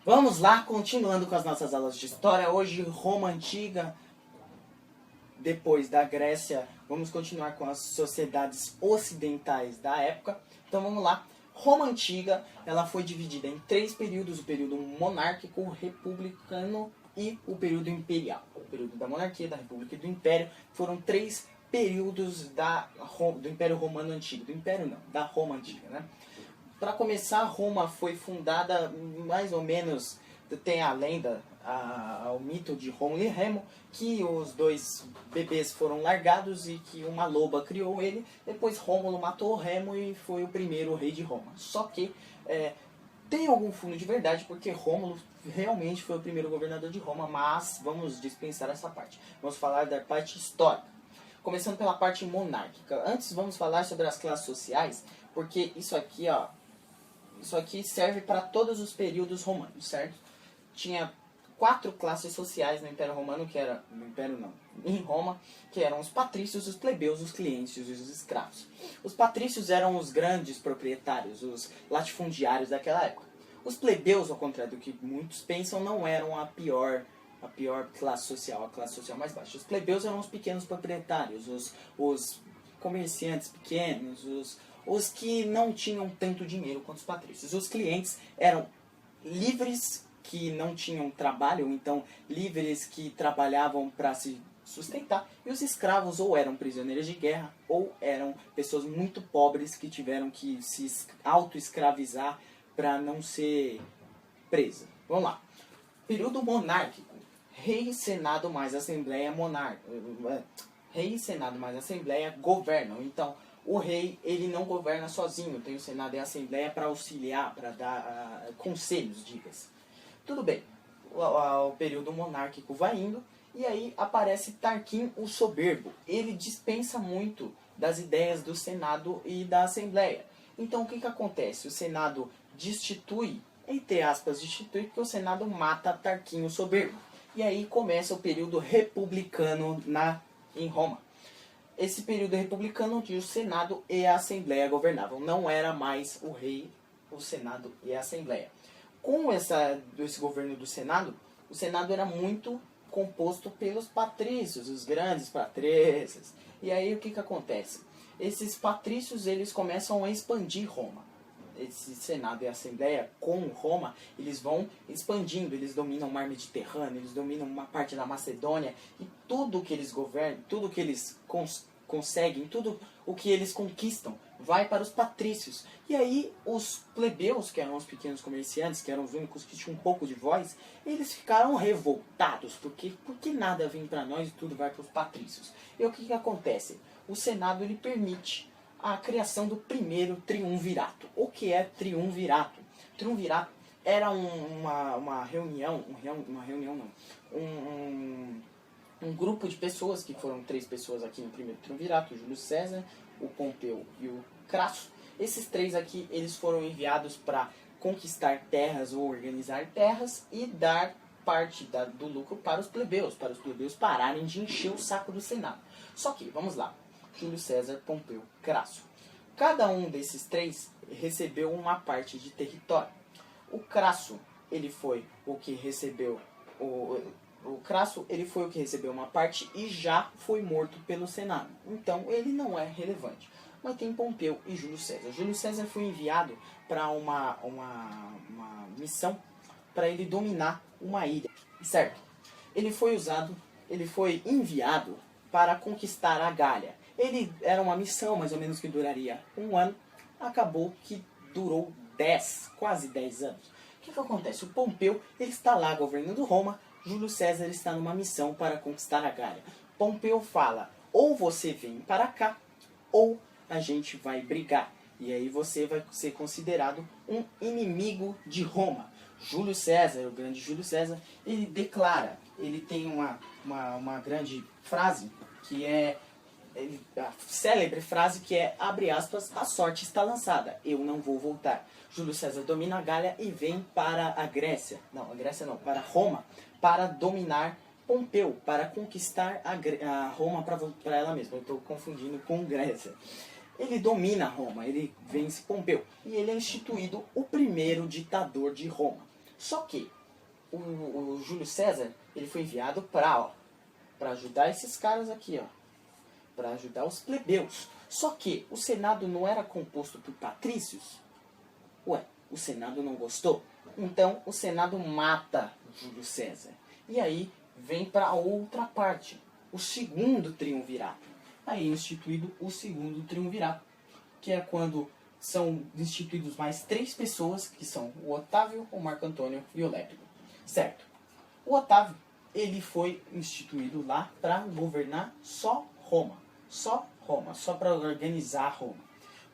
Vamos lá, continuando com as nossas aulas de história. Hoje, Roma Antiga, depois da Grécia, vamos continuar com as sociedades ocidentais da época. Então vamos lá. Roma Antiga, ela foi dividida em 3 períodos: o período monárquico, republicano e o período imperial. O período da monarquia, da república e do império foram 3 períodos do Império Romano Antigo. Do Império não, da Roma Antiga, né? Para começar, Roma foi fundada mais ou menos, tem a lenda, o mito de Rômulo e Remo, que os 2 bebês foram largados e que uma loba criou ele. Depois Rômulo matou o Remo e foi o primeiro rei de Roma. Só que tem algum fundo de verdade, porque Rômulo realmente foi o primeiro governador de Roma, mas vamos dispensar essa parte. Vamos falar da parte histórica. Começando pela parte monárquica. Antes vamos falar sobre as classes sociais, porque isso aqui serve para todos os períodos romanos, certo? Tinha 4 classes sociais no Império Romano, em Roma, que eram os patrícios, os plebeus, os clientes e os escravos. Os patrícios eram os grandes proprietários, os latifundiários daquela época. Os plebeus, ao contrário do que muitos pensam, não eram a pior classe social, a classe social mais baixa. Os plebeus eram os pequenos proprietários, os comerciantes pequenos, os que não tinham tanto dinheiro quanto os patrícios. Os clientes eram livres, que não tinham trabalho, então livres que trabalhavam para se sustentar. E os escravos ou eram prisioneiros de guerra, ou eram pessoas muito pobres que tiveram que se auto-escravizar para não ser presa. Vamos lá. Período monárquico. Rei, Senado mais Assembleia Rei e Senado mais Assembleia governam. Então, o rei, ele não governa sozinho, tem o Senado e a Assembleia para auxiliar, para dar conselhos, dicas. Tudo bem, o período monárquico vai indo, e aí aparece Tarquim o Soberbo. Ele dispensa muito das ideias do Senado e da Assembleia. Então, o que acontece? O Senado destitui, entre aspas, porque o Senado mata Tarquim o Soberbo. E aí começa o período republicano em Roma. Esse período republicano onde o Senado e a Assembleia governavam. Não era mais o rei, o Senado e a Assembleia. Com esse governo do Senado, o Senado era muito composto pelos patrícios, os grandes patrícios. E aí o que acontece? Esses patrícios, eles começam a expandir Roma. Esse Senado e a Assembleia com Roma, eles vão expandindo, eles dominam o mar Mediterrâneo, eles dominam uma parte da Macedônia, e tudo que eles governam, tudo que eles conseguem, tudo o que eles conquistam, vai para os patrícios. E aí os plebeus, que eram os pequenos comerciantes, que eram os únicos que tinham um pouco de voz, eles ficaram revoltados, porque nada vem para nós e tudo vai para os patrícios. E o que acontece? O Senado, ele permite a criação do primeiro triunvirato. O que é triunvirato? Triunvirato era uma reunião, um grupo de pessoas, que foram 3 pessoas aqui no primeiro triunvirato: o Júlio César, o Pompeu e o Crasso. Esses 3 aqui, eles foram enviados para conquistar terras ou organizar terras e dar parte do lucro para os plebeus pararem de encher o saco do Senado. Só que, vamos lá, Júlio César, Pompeu, Crasso. Cada um desses 3 recebeu uma parte de território. O Crasso, ele foi o que recebeu uma parte e já foi morto pelo Senado. Então, ele não é relevante. Mas tem Pompeu e Júlio César. Júlio César foi enviado para uma missão para ele dominar uma ilha, certo? Ele foi enviado para conquistar a Gália. Ele era uma missão mais ou menos que duraria 1 ano, acabou que durou quase 10 anos. O que acontece? O Pompeu, ele está lá governando Roma, Júlio César está numa missão para conquistar a Gália. Pompeu fala: ou você vem para cá, ou a gente vai brigar. E aí você vai ser considerado um inimigo de Roma. Júlio César, o grande Júlio César, ele declara, ele tem uma grande frase, que é a célebre frase que é, abre aspas, a sorte está lançada, eu não vou voltar. Júlio César domina a Gália e vem para para Roma, para dominar Pompeu, para conquistar a Roma para ela mesma. Eu estou confundindo com Grécia. Ele domina Roma, ele vence Pompeu, e ele é instituído o primeiro ditador de Roma. Só que o Júlio César, ele foi enviado para ajudar esses caras aqui, ó, para ajudar os plebeus. Só que o Senado não era composto por patrícios. Ué, o Senado não gostou? Então o Senado mata Júlio César. E aí vem para outra parte, o segundo triunvirato. Aí é instituído o segundo triunvirato, que é quando são instituídos mais 3 pessoas, que são o Otávio, o Marco Antônio e o Lépido. Certo. O Otávio, ele foi instituído lá para governar só Roma. Só Roma, só para organizar Roma.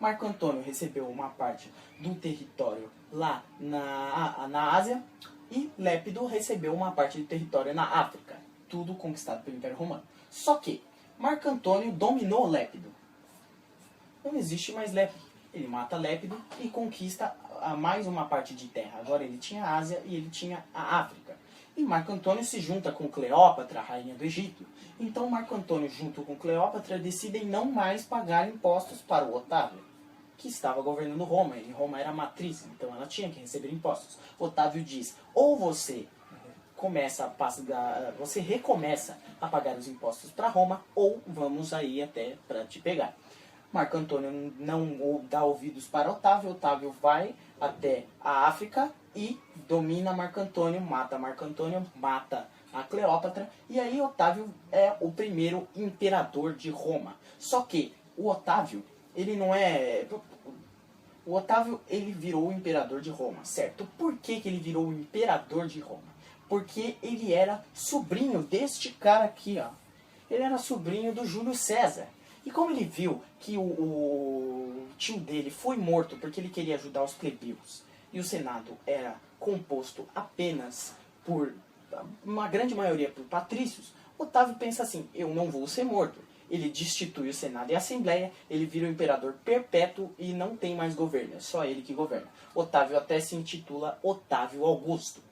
Marco Antônio recebeu uma parte do território lá na Ásia e Lépido recebeu uma parte do território na África. Tudo conquistado pelo Império Romano. Só que Marco Antônio dominou Lépido. Não existe mais Lépido. Ele mata Lépido e conquista mais uma parte de terra. Agora ele tinha a Ásia e ele tinha a África. E Marco Antônio se junta com Cleópatra, a rainha do Egito. Então Marco Antônio, junto com Cleópatra, decidem não mais pagar impostos para o Otávio, que estava governando Roma. E Roma era matriz, então ela tinha que receber impostos. Otávio diz, ou você você recomeça a pagar os impostos para Roma, ou vamos aí até para te pegar. Marco Antônio não dá ouvidos para Otávio. Otávio vai até a África e domina Marco Antônio, mata a Cleópatra, e aí Otávio é o primeiro imperador de Roma. Só que o Otávio, ele não é... O Otávio, ele virou o imperador de Roma, certo? Por que ele virou o imperador de Roma? Porque ele era sobrinho deste cara aqui, ó. Ele era sobrinho do Júlio César. E como ele viu que o tio dele foi morto porque ele queria ajudar os plebeus, e o Senado era composto apenas por, uma grande maioria, por patrícios, Otávio pensa assim, eu não vou ser morto. Ele destitui o Senado e a Assembleia, ele vira o imperador perpétuo e não tem mais governo, é só ele que governa. Otávio até se intitula Otávio Augusto.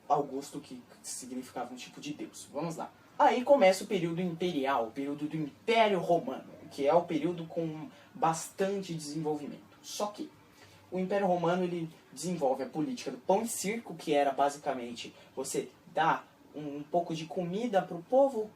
Augusto, que significava um tipo de deus. Vamos lá. Aí começa o período imperial, o período do Império Romano, que é o período com bastante desenvolvimento. Só que o Império Romano, ele desenvolve a política do pão e circo, que era basicamente você dar um pouco de comida para o povo,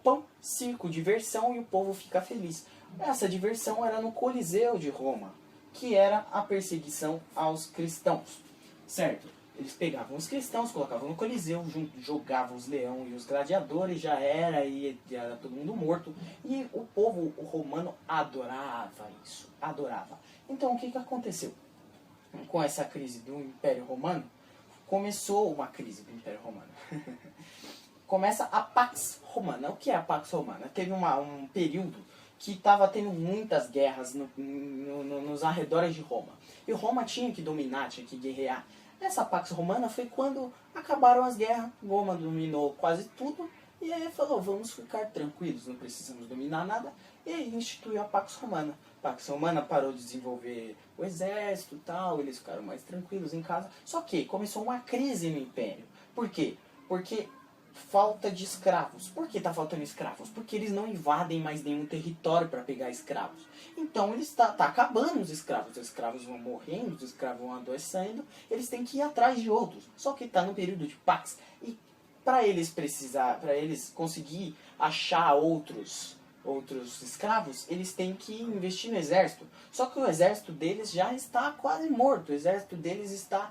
pão, circo, diversão, e o povo fica feliz. Essa diversão era no Coliseu de Roma, que era a perseguição aos cristãos, certo? Eles pegavam os cristãos, colocavam no Coliseu, jogavam os leões e os gladiadores, já era, e era todo mundo morto. E o povo romano adorava isso, adorava. Então o que aconteceu? Com essa crise do Império Romano, começou uma crise do Império Romano. Começa a Pax Romana. O que é a Pax Romana? Teve um período que estava tendo muitas guerras nos arredores de Roma. E Roma tinha que dominar, tinha que guerrear. Essa Pax Romana foi quando acabaram as guerras, Roma dominou quase tudo, e aí falou, vamos ficar tranquilos, não precisamos dominar nada, e aí instituiu a Pax Romana. A Pax Romana parou de desenvolver o exército e tal, eles ficaram mais tranquilos em casa, só que começou uma crise no Império. Por quê? Porque falta de escravos. Por que está faltando escravos? Porque eles não invadem mais nenhum território para pegar escravos. Então eles tá acabando os escravos vão morrendo, os escravos vão adoecendo, eles têm que ir atrás de outros. Só que está no período de Pax. E para eles conseguir achar outros escravos, eles têm que investir no exército. Só que o exército deles já está quase morto, o exército deles está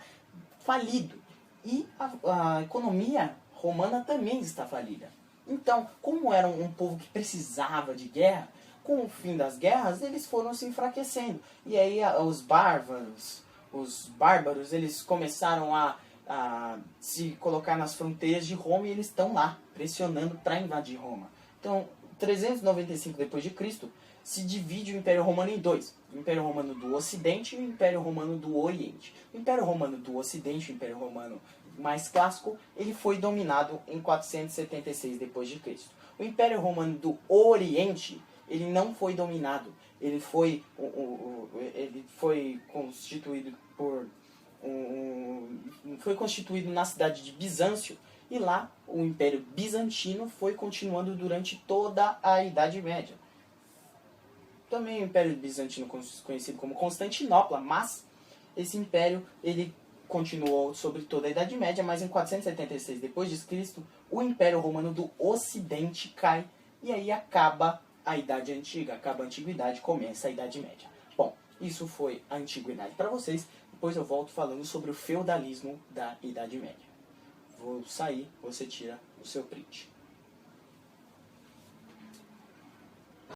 falido. E a economia romana também está falida. Então, como era um povo que precisava de guerra, com o fim das guerras, eles foram se enfraquecendo. E aí os bárbaros, eles começaram a se colocar nas fronteiras de Roma, e eles estão lá, pressionando para invadir Roma. Então, 395 d.C., se divide o Império Romano em dois. O Império Romano do Ocidente e o Império Romano do Oriente. O Império Romano do Ocidente, o Império Romano mais clássico, ele foi dominado em 476 d.C. O Império Romano do Oriente, ele não foi dominado. Ele foi constituído foi constituído na cidade de Bizâncio, e lá o Império Bizantino foi continuando durante toda a Idade Média. Também o Império Bizantino conhecido como Constantinopla, mas esse império ele continuou sobre toda a Idade Média, mas em 476 d.C., o Império Romano do Ocidente cai e aí acaba a Idade Antiga, acaba a Antiguidade, começa a Idade Média. Bom, isso foi a Antiguidade para vocês, depois eu volto falando sobre o feudalismo da Idade Média. Vou sair, você tira o seu print.